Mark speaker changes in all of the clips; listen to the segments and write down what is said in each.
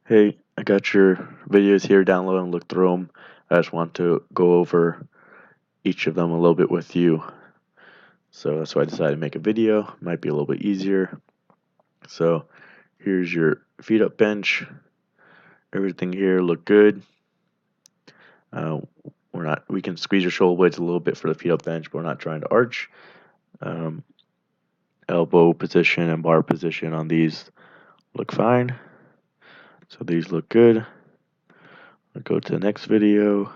Speaker 1: Hey, I got your videos here, download and look through them. I just want to go over each of them a little bit with you. So that's why I decided to make a video. Might be a little bit easier. So here's your feet up bench. Everything here look good. Uh, we can squeeze your shoulder blades a little bit for the feet up bench, but we're not trying to arch. Um, Elbow position and bar position on these look fine. So these look good. I'll go to the next video.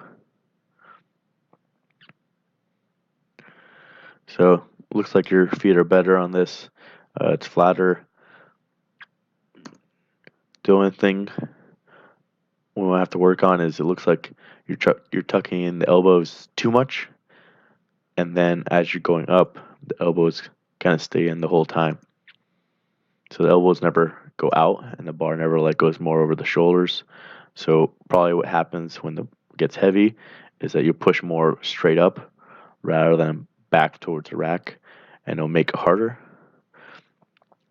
Speaker 1: So looks like your feet are better on this. It's flatter. The only thing we'll have to work on is it looks like you're tucking in the elbows too much, and then as you're going up, the elbows kind of stay in the whole time. So the elbows never go out, and the bar never goes more over the shoulders. So probably what happens when it gets heavy is that you push more straight up rather than back towards the rack, and it'll make it harder.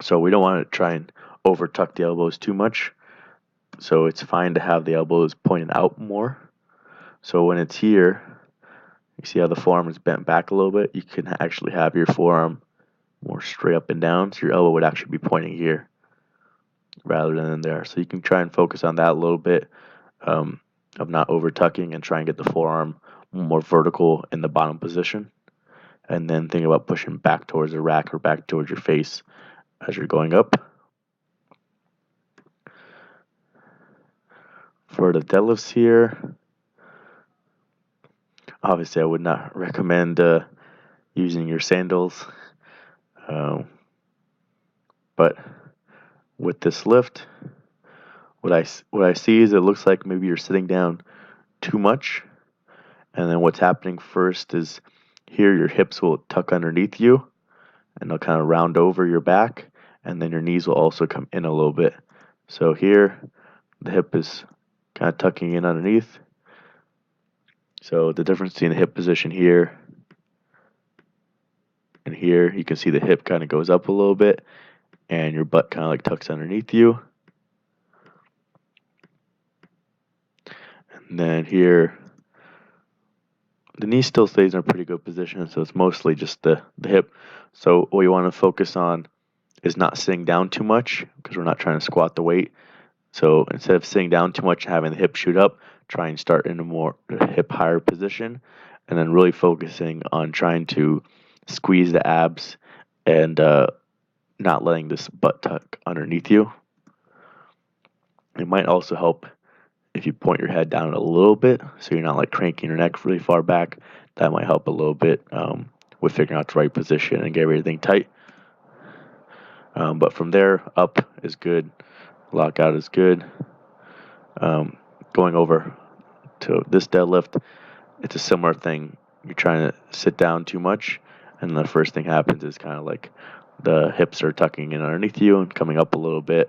Speaker 1: So we don't want to try and over tuck the elbows too much. So it's fine to have the elbows pointed out more. So when it's here, you see how the forearm is bent back a little bit? You can actually have your forearm more straight up and down. So your elbow would actually be pointing here rather than in there. So you can try and focus on that a little bit of not over tucking and try and get the forearm more vertical in the bottom position. And then think about pushing back towards the rack or back towards your face as you're going up. For the deadlifts here, obviously I would not recommend using your sandals. But with this lift, what I see is it looks like maybe you're sitting down too much, and then what's happening first is here your hips will tuck underneath you, and they'll kind of round over your back, and then your knees will also come in a little bit. So here, the hip is kind of tucking in underneath. So the difference between the hip position here and here, you can see the hip kind of goes up a little bit, and your butt kind of tucks underneath you. And then here, the knee still stays in a pretty good position, so it's mostly just the hip. So what you want to focus on is not sitting down too much, because we're not trying to squat the weight. So instead of sitting down too much and having the hip shoot up, try and start in a more hip higher position, and then really focusing on trying to squeeze the abs and not letting this butt tuck underneath you. It might also help if you point your head down a little bit, so you're not cranking your neck really far back. That might help a little bit with figuring out the right position and get everything tight. But from there, up is good. Lockout is good. Going over to this deadlift, it's a similar thing. You're trying to sit down too much, and the first thing happens is kind of the hips are tucking in underneath you and coming up a little bit.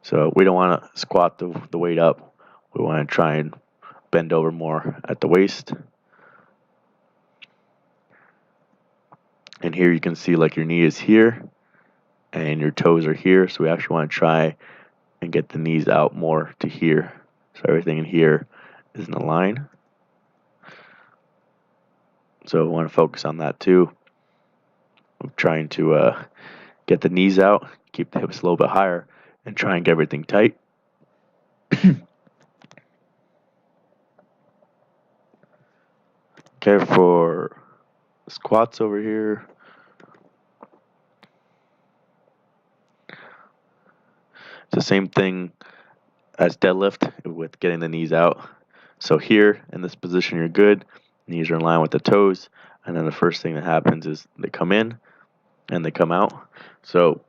Speaker 1: So we don't want to squat the weight up. We want to try and bend over more at the waist. And here you can see your knee is here and your toes are here. So we actually want to try and get the knees out more to here. So everything in here is in a line. So we want to focus on that too. I'm trying to get the knees out, keep the hips a little bit higher, and try and get everything tight. Okay, for squats over here, it's the same thing as deadlift with getting the knees out. So here in this position, you're good. Knees are in line with the toes. And then the first thing that happens is they come in and they come out. So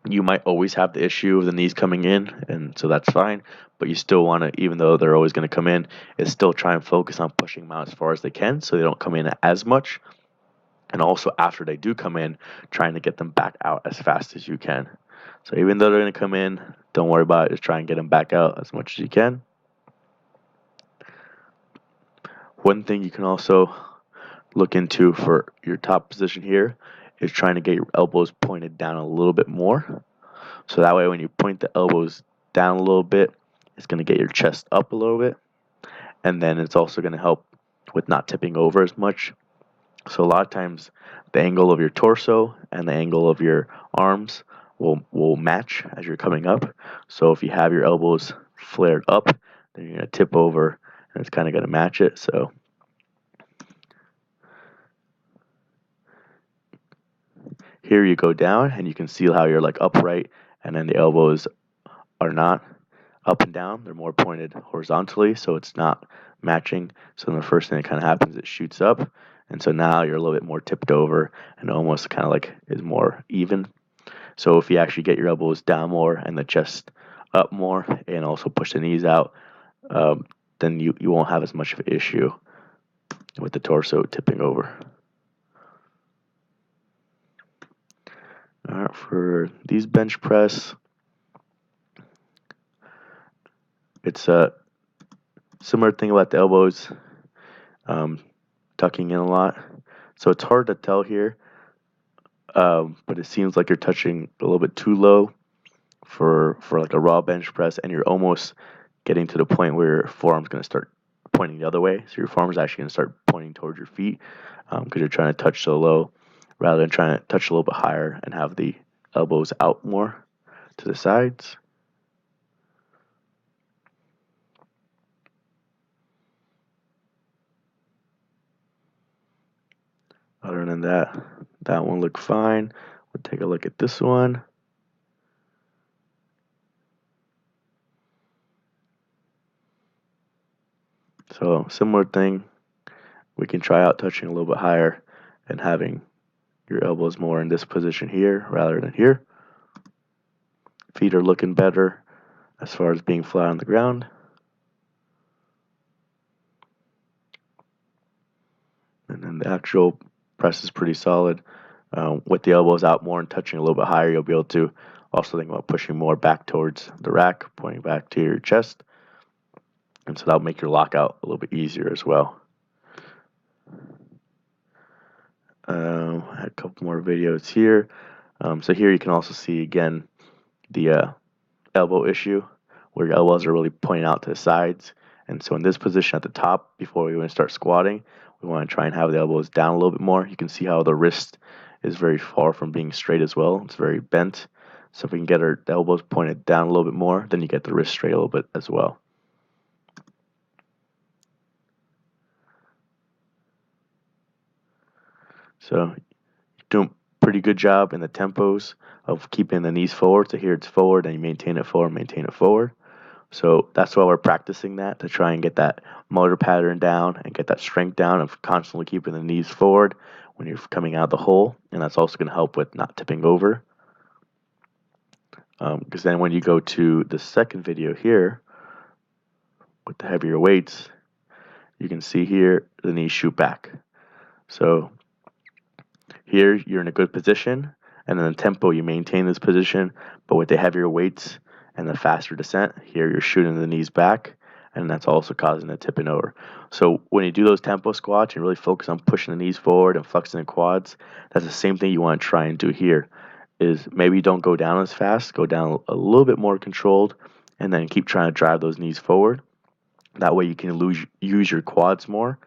Speaker 1: you might always have the issue of the knees coming in, and so that's fine. But you still want to, even though they're always going to come in, is still try and focus on pushing them out as far as they can so they don't come in as much. And also after they do come in, trying to get them back out as fast as you can. So even though they're going to come in, don't worry about it. Just try and get them back out as much as you can. One thing you can also look into for your top position here is trying to get your elbows pointed down a little bit more. So that way when you point the elbows down a little bit, it's going to get your chest up a little bit. And then it's also going to help with not tipping over as much. So a lot of times the angle of your torso and the angle of your arms will match as you're coming up. So if you have your elbows flared up, then you're going to tip over and it's kind of going to match it. So here you go down and you can see how you're like upright and then the elbows are not up and down. They're more pointed horizontally, so it's not matching. So then the first thing that kind of happens, it shoots up. And so now you're a little bit more tipped over and almost kind of like is more even. So if you actually get your elbows down more and the chest up more and also push the knees out, then you won't have as much of an issue with the torso tipping over. All right, for these bench press, it's a similar thing about the elbows, tucking in a lot. So it's hard to tell here, but it seems like you're touching a little bit too low for like a raw bench press, and you're almost getting to the point where your forearm's going to start pointing the other way. So your forearm's actually going to start pointing towards your feet because you're trying to touch so low rather than trying to touch a little bit higher and have the elbows out more to the sides. Other than that, that one looked fine. We'll take a look at this one. So similar thing, we can try out touching a little bit higher and having your elbows more in this position here rather than here. Feet are looking better as far as being flat on the ground. And then the actual press is pretty solid. With the elbows out more and touching a little bit higher, you'll be able to also think about pushing more back towards the rack, pointing back to your chest. And so that'll make your lockout a little bit easier as well. I had a couple more videos here. So here you can also see again the elbow issue where your elbows are really pointing out to the sides. And so in this position at the top, before we even start squatting, we want to try and have the elbows down a little bit more. You can see how the wrist is very far from being straight as well. It's very bent. So if we can get our elbows pointed down a little bit more, then you get the wrist straight a little bit as well. So you're doing a pretty good job in the tempos of keeping the knees forward. So here it's forward and you maintain it forward, maintain it forward. So that's why we're practicing that, to try and get that motor pattern down and get that strength down of constantly keeping the knees forward when you're coming out of the hole. And that's also going to help with not tipping over. Because then when you go to the second video here with the heavier weights, you can see here the knees shoot back. So here you're in a good position, and in the tempo you maintain this position, but with the heavier weights and the faster descent, here you're shooting the knees back, and that's also causing the tipping over. So when you do those tempo squats, you really focus on pushing the knees forward and flexing the quads. That's the same thing you want to try and do here, is maybe don't go down as fast, go down a little bit more controlled, and then keep trying to drive those knees forward. That way you can use your quads more,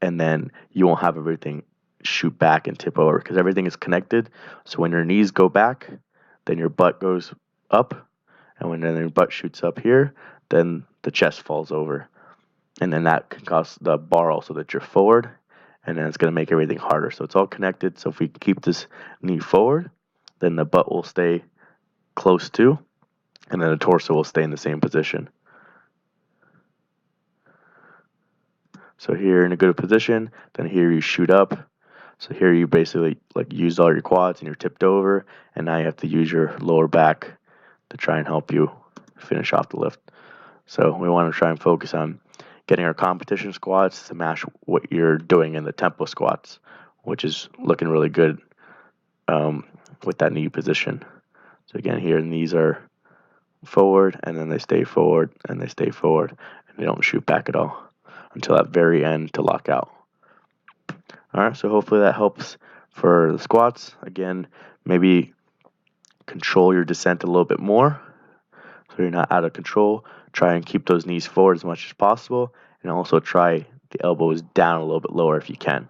Speaker 1: and then you won't have everything shoot back and tip over because everything is connected. So when your knees go back, then your butt goes up, and when your butt shoots up here, then the chest falls over, and then that can cause the bar also to drift forward, and then it's going to make everything harder. So it's all connected. So if we keep this knee forward, then the butt will stay close to, and then the torso will stay in the same position. So here in a good position, then here you shoot up. So here you basically like use all your quads and you're tipped over, and now you have to use your lower back to try and help you finish off the lift. So we want to try and focus on getting our competition squats to match what you're doing in the tempo squats, which is looking really good with that knee position. So again, here the knees are forward, and then they stay forward, and they stay forward, and they don't shoot back at all until that very end to lock out. All right, so hopefully that helps for the squats. Again, maybe control your descent a little bit more so you're not out of control. Try and keep those knees forward as much as possible, and also try the elbows down a little bit lower if you can.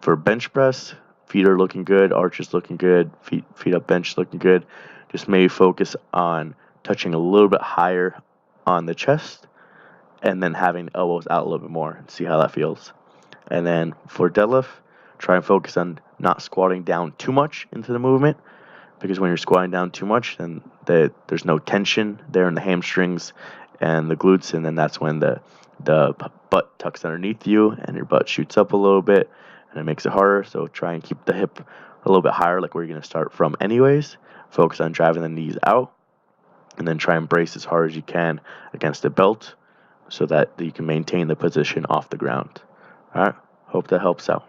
Speaker 1: For bench press, feet are looking good, arches looking good, feet up bench looking good. Just maybe focus on touching a little bit higher on the chest and then having the elbows out a little bit more and see how that feels. And then for deadlift, try and focus on not squatting down too much into the movement, because when you're squatting down too much, then there's no tension there in the hamstrings and the glutes, and then that's when the butt tucks underneath you and your butt shoots up a little bit, and it makes it harder. So try and keep the hip a little bit higher, like where you're going to start from anyways. Focus on driving the knees out, and then try and brace as hard as you can against the belt so that you can maintain the position off the ground. All right, hope that helps out.